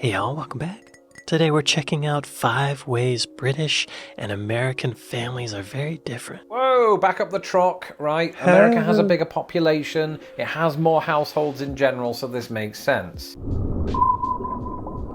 Hey y'all, welcome back. Today we're checking out 5 ways British and American families are very different. Whoa, back up the truck, right? America has a bigger population, it has more households in general, so this makes sense.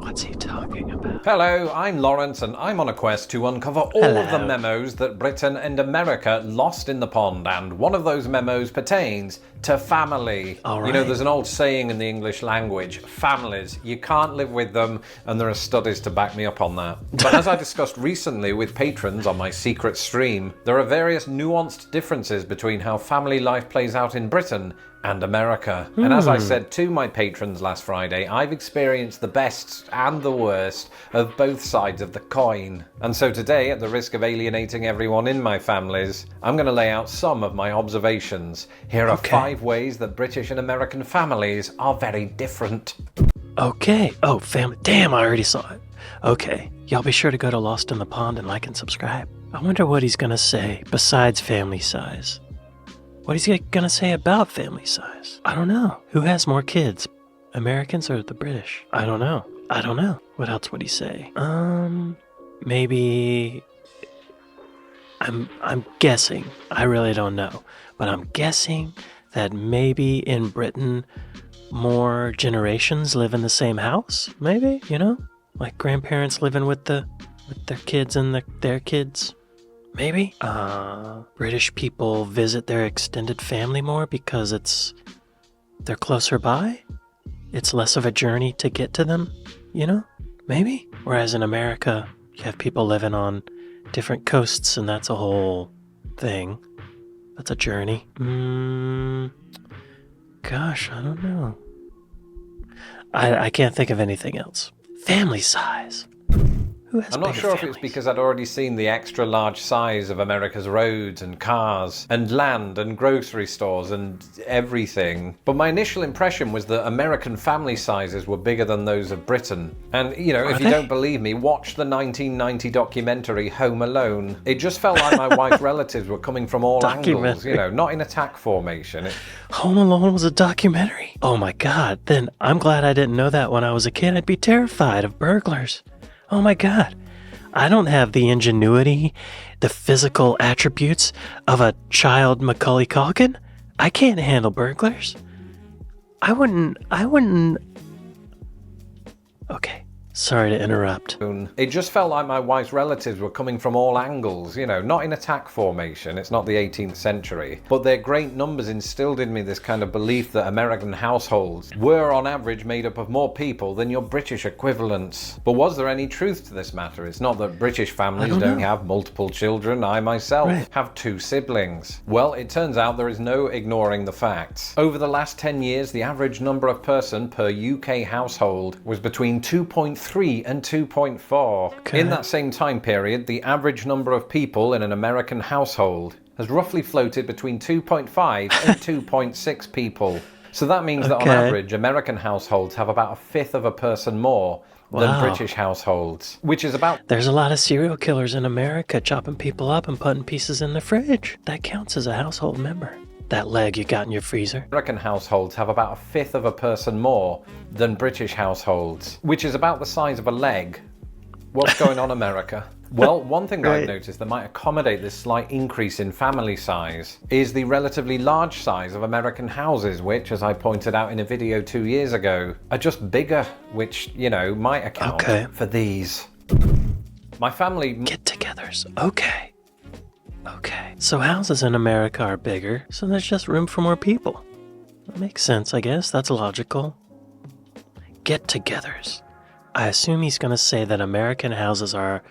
What's he talking about? Hello, I'm Lawrence and I'm on a quest to uncover all of the memos that Britain and America lost in the pond, and one of those memos pertains to family. All You know, right. there's an old saying in the English language, families, you can't live with them, and there are studies to back me up on that. But as I discussed recently with patrons on my secret stream, there are various nuanced differences between how family life plays out in Britain and America. And as I said to my patrons last Friday, I've experienced the best and the worst of both sides of the coin. And so today, at the risk of alienating everyone in my families, I'm going to lay out some of my observations. Here are 5 ways that British and American families are very different. Okay. Oh, family. Damn, I already saw it. Okay. Y'all be sure to go to Lost in the Pond and like and subscribe. I wonder what he's gonna say besides family size. What is he gonna say about family size? I don't know. Who has more kids? Americans or the British? I don't know. What else would he say? Maybe... I'm guessing. I really don't know. But I'm guessing that maybe in Britain more generations live in the same house? Maybe, you know? Like grandparents living with their kids and their kids? Maybe. British people visit their extended family more because they're closer by? It's less of a journey to get to them, you know? Maybe. Whereas in America, you have people living on different coasts and that's a whole thing. That's a journey. Gosh, I don't know. I can't think of anything else. Family size. I'm not sure if it's because I'd already seen the extra large size of America's roads and cars and land and grocery stores and everything, but my initial impression was that American family sizes were bigger than those of Britain. And, you know, if you don't believe me, watch the 1990 documentary Home Alone. It just felt like my wife's relatives were coming from all angles, you know, not in attack formation. Home Alone was a documentary? Oh my god, then I'm glad I didn't know that when I was a kid. I'd be terrified of burglars. Oh my god, I don't have the ingenuity, the physical attributes of a child Macaulay Culkin. I can't handle burglars. I wouldn't... Okay, sorry to interrupt. It just felt like my wife's relatives were coming from all angles, you know, not in attack formation, it's not the 18th century, but their great numbers instilled in me this kind of belief that American households were on average made up of more people than your British equivalents. But was there any truth to this matter? It's not that British families don't have multiple children. I myself have 2 siblings. Well, it turns out there is no ignoring the facts. Over the last 10 years, the average number of person per UK household was between 2.3 and 2.4. Okay. In that same time period, the average number of people in an American household has roughly floated between 2.5 and 2.6 people. So that means that on average, American households have about a fifth of a person more than British households, which is about... There's a lot of serial killers in America chopping people up and putting pieces in the fridge. That counts as a household member. That leg you got in your freezer. American households have about a fifth of a person more than British households, which is about the size of a leg. What's going on, America? Well, one thing that I've noticed that might accommodate this slight increase in family size is the relatively large size of American houses, which, as I pointed out in a video 2 years ago, are just bigger, which, you know, might account for these. My family... Get-togethers. Okay. So houses in America are bigger, so there's just room for more people. That makes sense, I guess. That's logical. Get-togethers. I assume he's going to say that American houses are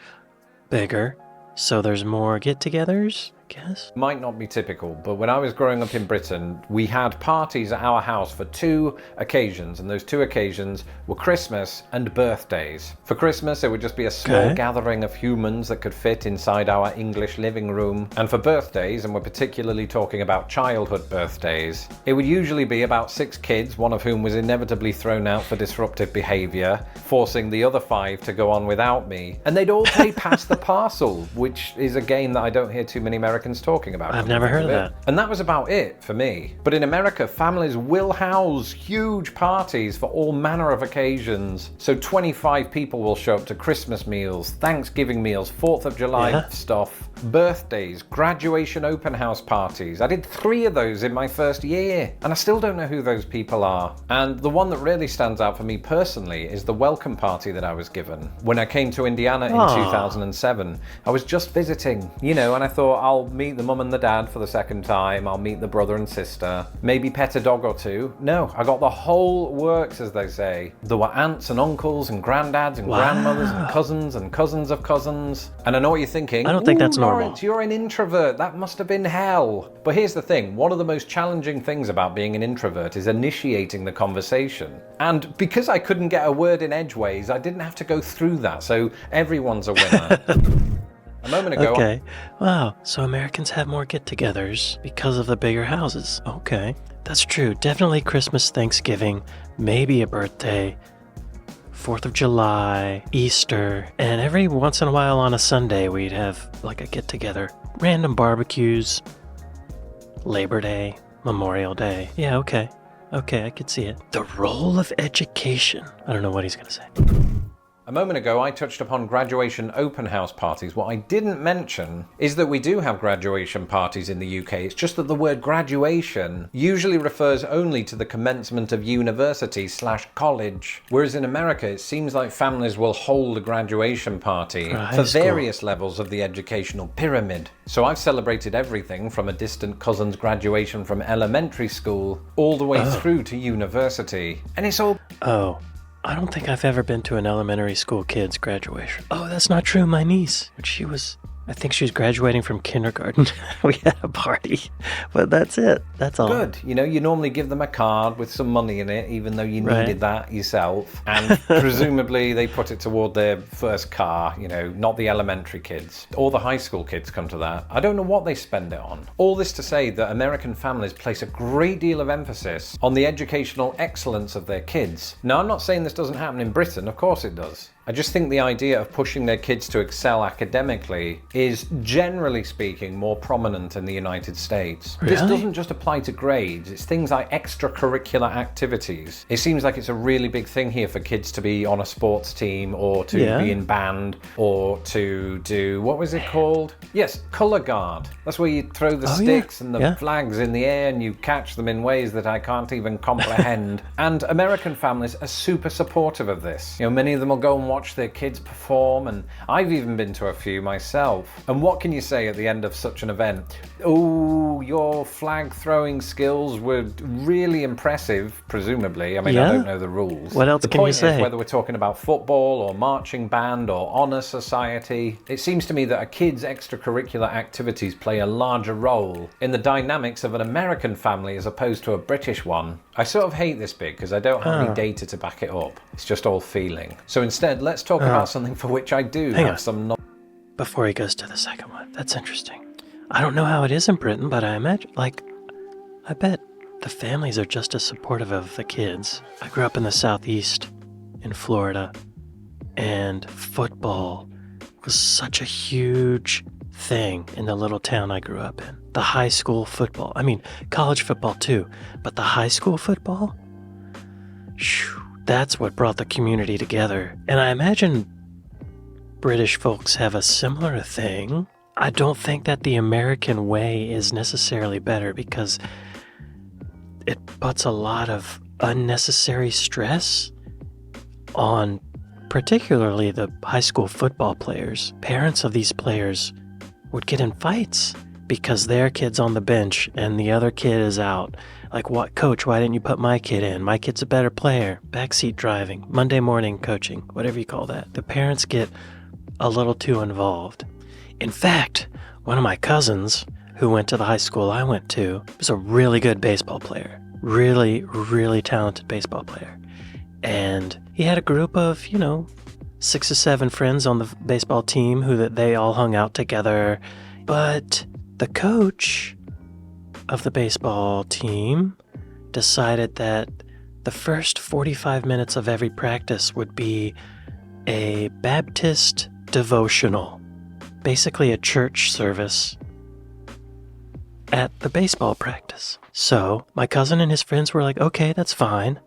bigger, so there's more get-togethers, I guess? Might not be typical, but when I was growing up in Britain, we had parties at our house for 2 occasions, and those 2 occasions were Christmas and birthdays. For Christmas, it would just be a small gathering of humans that could fit inside our English living room. And for birthdays, and we're particularly talking about childhood birthdays, it would usually be about 6 kids, one of whom was inevitably thrown out for disruptive behaviour, forcing the other 5 to go on without me. And they'd all play Pass the Parcel, which is a game that I don't hear too many Americans Americans talking about. I've never heard of that. And that was about it for me. But in America, families will house huge parties for all manner of occasions. So 25 people will show up to Christmas meals, Thanksgiving meals, 4th of July stuff, birthdays, graduation open house parties. I did 3 of those in my first year, and I still don't know who those people are. And the one that really stands out for me personally is the welcome party that I was given when I came to Indiana in 2007. I was just visiting, you know, and I thought I'll meet the mum and the dad for the second time. I'll meet the brother and sister, maybe pet a dog or two. No, I got the whole works, as they say. There were aunts and uncles and granddads and grandmothers and cousins of cousins. And I know what you're thinking. I don't think that's normal. Lawrence, you're an introvert. That must have been hell. But here's the thing. One of the most challenging things about being an introvert is initiating the conversation. And because I couldn't get a word in edgeways, I didn't have to go through that. So everyone's a winner. A moment ago. Okay. Wow. So Americans have more get-togethers because of the bigger houses. Okay. That's true. Definitely Christmas, Thanksgiving, maybe a birthday, 4th of July, Easter, and every once in a while on a Sunday we'd have like a get-together. Random barbecues, Labor Day, Memorial Day. Yeah, okay. Okay, I could see it. The role of education. I don't know what he's going to say. A moment ago, I touched upon graduation open house parties. What I didn't mention is that we do have graduation parties in the UK. It's just that the word graduation usually refers only to the commencement of university/college. Whereas in America, it seems like families will hold a graduation party for various levels of the educational pyramid. So I've celebrated everything from a distant cousin's graduation from elementary school all the way through to university. And it's all... I don't think I've ever been to an elementary school kid's graduation. Oh, that's not true. My niece, but I think she was graduating from kindergarten. We had a party, but that's it. That's all. Good. You know, you normally give them a card with some money in it, even though you needed that yourself. And presumably they put it toward their first car, you know, not the elementary kids. Or the high school kids come to that. I don't know what they spend it on. All this to say that American families place a great deal of emphasis on the educational excellence of their kids. Now, I'm not saying this doesn't happen in Britain. Of course it does. I just think the idea of pushing their kids to excel academically is, generally speaking, more prominent in the United States. Really? This doesn't just apply to grades, it's things like extracurricular activities. It seems like it's a really big thing here for kids to be on a sports team or to be in band or to do, what was it called? Yes, colour guard. That's where you throw the sticks and the flags in the air and you catch them in ways that I can't even comprehend. And American families are super supportive of this. You know, many of them will go and watch their kids perform, and I've even been to a few myself. And what can you say at the end of such an event? Oh, your flag throwing skills were really impressive, presumably. I mean, I don't know the rules. What else can you say? The point is, whether we're talking about football or marching band or honor society, it seems to me that a kid's extracurricular activities play a larger role in the dynamics of an American family as opposed to a British one. I sort of hate this bit because I don't have any data to back it up. It's just all feeling. So instead, let's talk about something for which I do have some knowledge. Before he goes to the second one, that's interesting. I don't know how it is in Britain, but I imagine, I bet the families are just as supportive of the kids. I grew up in the Southeast, in Florida, and football was such a huge thing in the little town I grew up in. The high school football. I mean, college football too, but the high school football? That's what brought the community together. And I imagine British folks have a similar thing. I don't think that the American way is necessarily better because it puts a lot of unnecessary stress on particularly the high school football players. Parents of these players would get in fights because their kid's on the bench and the other kid is out. Like, what, coach, why didn't you put my kid in? My kid's a better player. Backseat driving, Monday morning coaching, whatever you call that. The parents get a little too involved. In fact, one of my cousins who went to the high school I went to was a really good baseball player. Really, really talented baseball player. And he had a group of, 6 or 7 friends on the baseball team who they all hung out together. But the coach of the baseball team decided that the first 45 minutes of every practice would be a Baptist devotional, basically a church service at the baseball practice. So my cousin and his friends were like, okay, that's fine.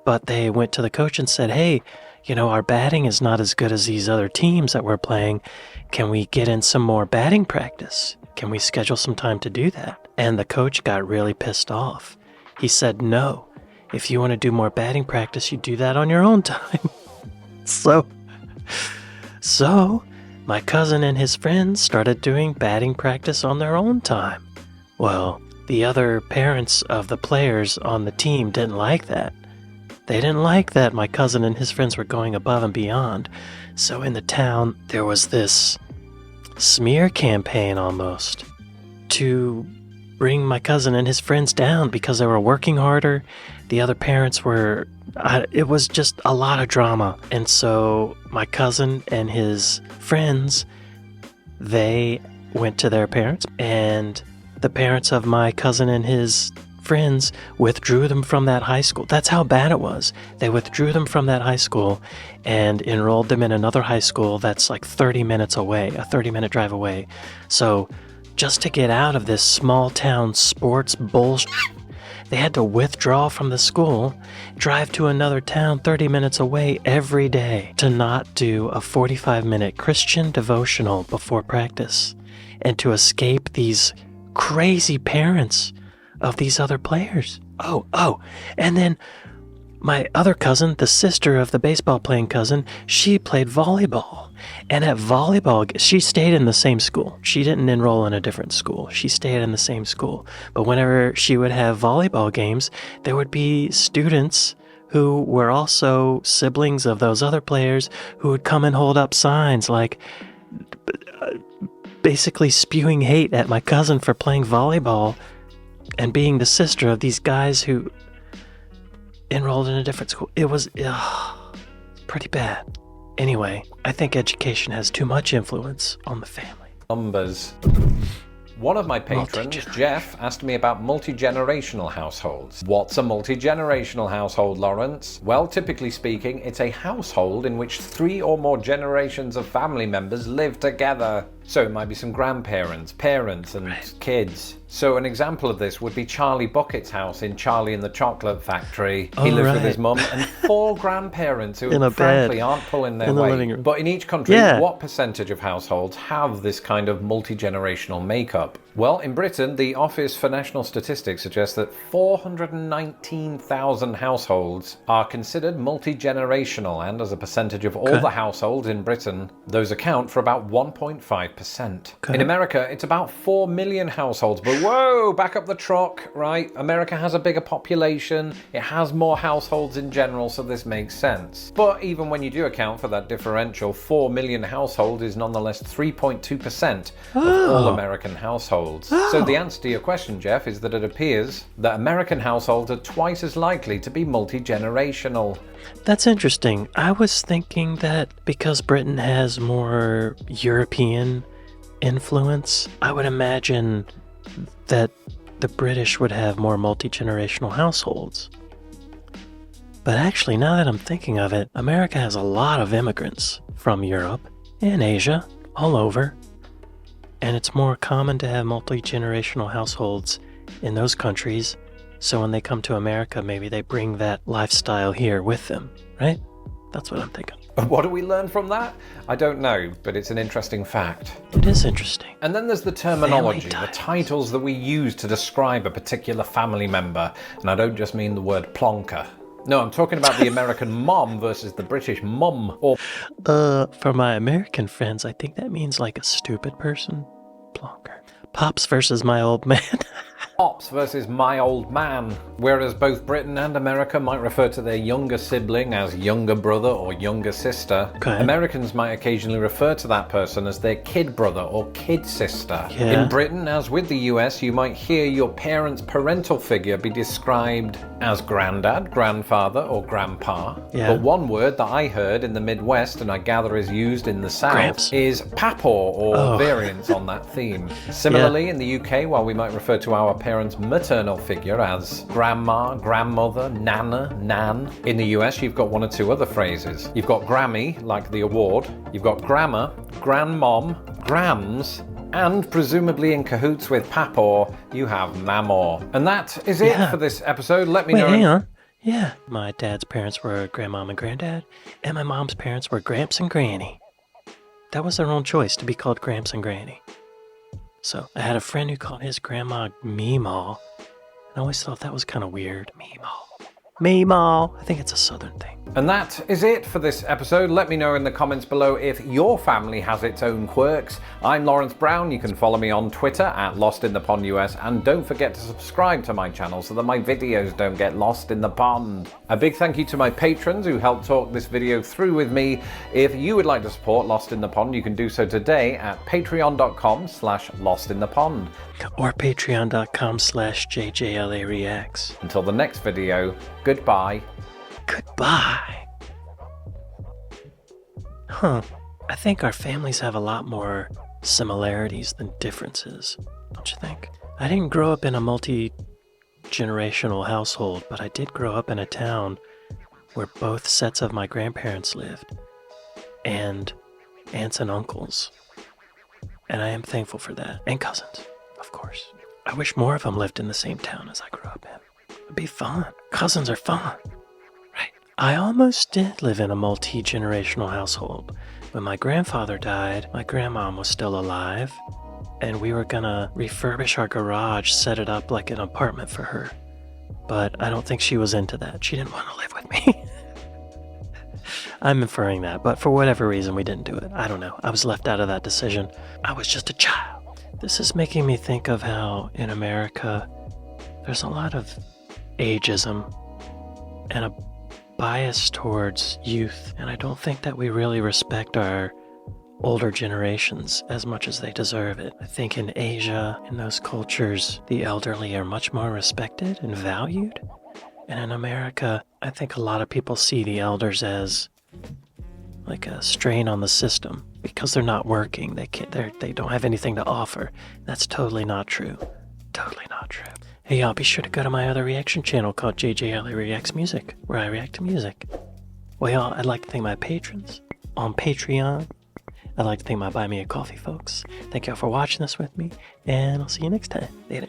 But they went to the coach and said, hey, our batting is not as good as these other teams that we're playing. Can we get in some more batting practice? Can we schedule some time to do that? And the coach got really pissed off. He said, no, if you want to do more batting practice, you do that on your own time. So my cousin and his friends started doing batting practice on their own time. Well, the other parents of the players on the team didn't like that. They didn't like that my cousin and his friends were going above and beyond. So in the town, there was this smear campaign almost to bring my cousin and his friends down because they were working harder. The other parents were... it was just a lot of drama. And so my cousin and his friends, they went to their parents, and the parents of my cousin and his friends withdrew them from that high school. That's how bad it was. They withdrew them from that high school and enrolled them in another high school that's like 30 minutes away, a 30-minute drive away. So just to get out of this small town sports bullshit, they had to withdraw from the school, drive to another town 30 minutes away every day to not do a 45-minute Christian devotional before practice, and to escape these crazy parents of these other players. Oh, and then my other cousin, the sister of the baseball playing cousin, she played volleyball. And at volleyball, she stayed in the same school. She didn't enroll in a different school. She stayed in the same school. But whenever she would have volleyball games, there would be students who were also siblings of those other players who would come and hold up signs like basically spewing hate at my cousin for playing volleyball and being the sister of these guys who enrolled in a different school. It was pretty bad. Anyway, I think education has too much influence on the family. Numbers. One of my patrons, Jeff, asked me about multi-generational households. What's a multi-generational household, Lawrence? Well, typically speaking, it's a household in which 3 or more generations of family members live together. So it might be some grandparents, parents, and kids. So an example of this would be Charlie Bucket's house in Charlie and the Chocolate Factory. He lives with his mum and 4 grandparents who frankly aren't pulling their weight. But in each country, what percentage of households have this kind of multi-generational makeup? Well, in Britain, the Office for National Statistics suggests that 419,000 households are considered multi-generational, and as a percentage of all the households in Britain, those account for about 1.5%. In America, it's about 4 million households, but whoa, back up the truck, right? America has a bigger population, it has more households in general, so this makes sense. But even when you do account for that differential, 4 million households is nonetheless 3.2% of all American households. So the answer to your question, Jeff, is that it appears that American households are twice as likely to be multi-generational. That's interesting. I was thinking that because Britain has more European influence, I would imagine that the British would have more multi-generational households. But actually, now that I'm thinking of it, America has a lot of immigrants from Europe and Asia, all over. And it's more common to have multi-generational households in those countries. So when they come to America, maybe they bring that lifestyle here with them, right? That's what I'm thinking. What do we learn from that? I don't know, but it's an interesting fact. It is interesting. And then there's the terminology, the titles that we use to describe a particular family member. And I don't just mean the word plonker. No, I'm talking about the American mom versus the British mum. Or for my American friends, I think that means like a stupid person. Plonker. Pops versus my old man. Pops versus my old man. Whereas both Britain and America might refer to their younger sibling as younger brother or younger sister, Americans might occasionally refer to that person as their kid brother or kid sister. In Britain, as with the US, you might hear your parent's parental figure be described as granddad, grandfather, or grandpa. But one word that I heard in the Midwest, and I gather is used in the South, is papaw, or variants on that theme. Similarly, in the UK, while we might refer to our parent's maternal figure as grandma, grandmother, nana, nan, in the US you've got 1 or 2 other phrases. You've got Grammy, like the award, you've got grandma, grandmom, grams, And presumably in cahoots with Papor, you have Mamor. And that is it Yeah. for this episode. Let me Wait, know. hang on. Yeah, my dad's parents were grandmom and granddad, and my mom's parents were Gramps and Granny. That was their own choice to be called Gramps and Granny. So I had a friend who called his grandma Meemaw, and I always thought that was kind of weird. Meemaw. Meemaw. I think it's a southern thing. And that is it for this episode. Let me know in the comments below if your family has its own quirks. I'm Lawrence Brown. You can follow me on Twitter at LostInThePondUS, and don't forget to subscribe to my channel so that my videos don't get lost in the pond. A big thank you to my patrons who helped talk this video through with me. If you would like to support Lost in the Pond, you can do so today at patreon.com/LostInThePond. Or patreon.com/JJLAReacts. Until the next video, goodbye. Goodbye. Huh. I think our families have a lot more similarities than differences, don't you think? I didn't grow up in a multi-generational household, but I did grow up in a town where both sets of my grandparents lived, and aunts and uncles. And I am thankful for that. And cousins, of course. I wish more of them lived in the same town as I grew up in. It'd be fun. Cousins are fun. I almost did live in a multi-generational household. When my grandfather died, my grandmom was still alive, and we were gonna refurbish our garage, set it up like an apartment for her. But I don't think she was into that. She didn't want to live with me. I'm inferring that, but for whatever reason we didn't do it. I don't know. I was left out of that decision. I was just a child. This is making me think of how in America there's a lot of ageism and a bias towards youth, and I don't think that we really respect our older generations as much as they deserve it. I think in Asia, in those cultures, the elderly are much more respected and valued. And in America, I think a lot of people see the elders as like a strain on the system because they're not working. They don't have anything to offer. That's totally not true. Totally not true. Hey y'all, be sure to go to my other reaction channel called JJLA Reacts Music, where I react to music. Well y'all, I'd like to thank my patrons on Patreon. I'd like to thank my Buy Me a Coffee folks. Thank y'all for watching this with me, and I'll see you next time. Later.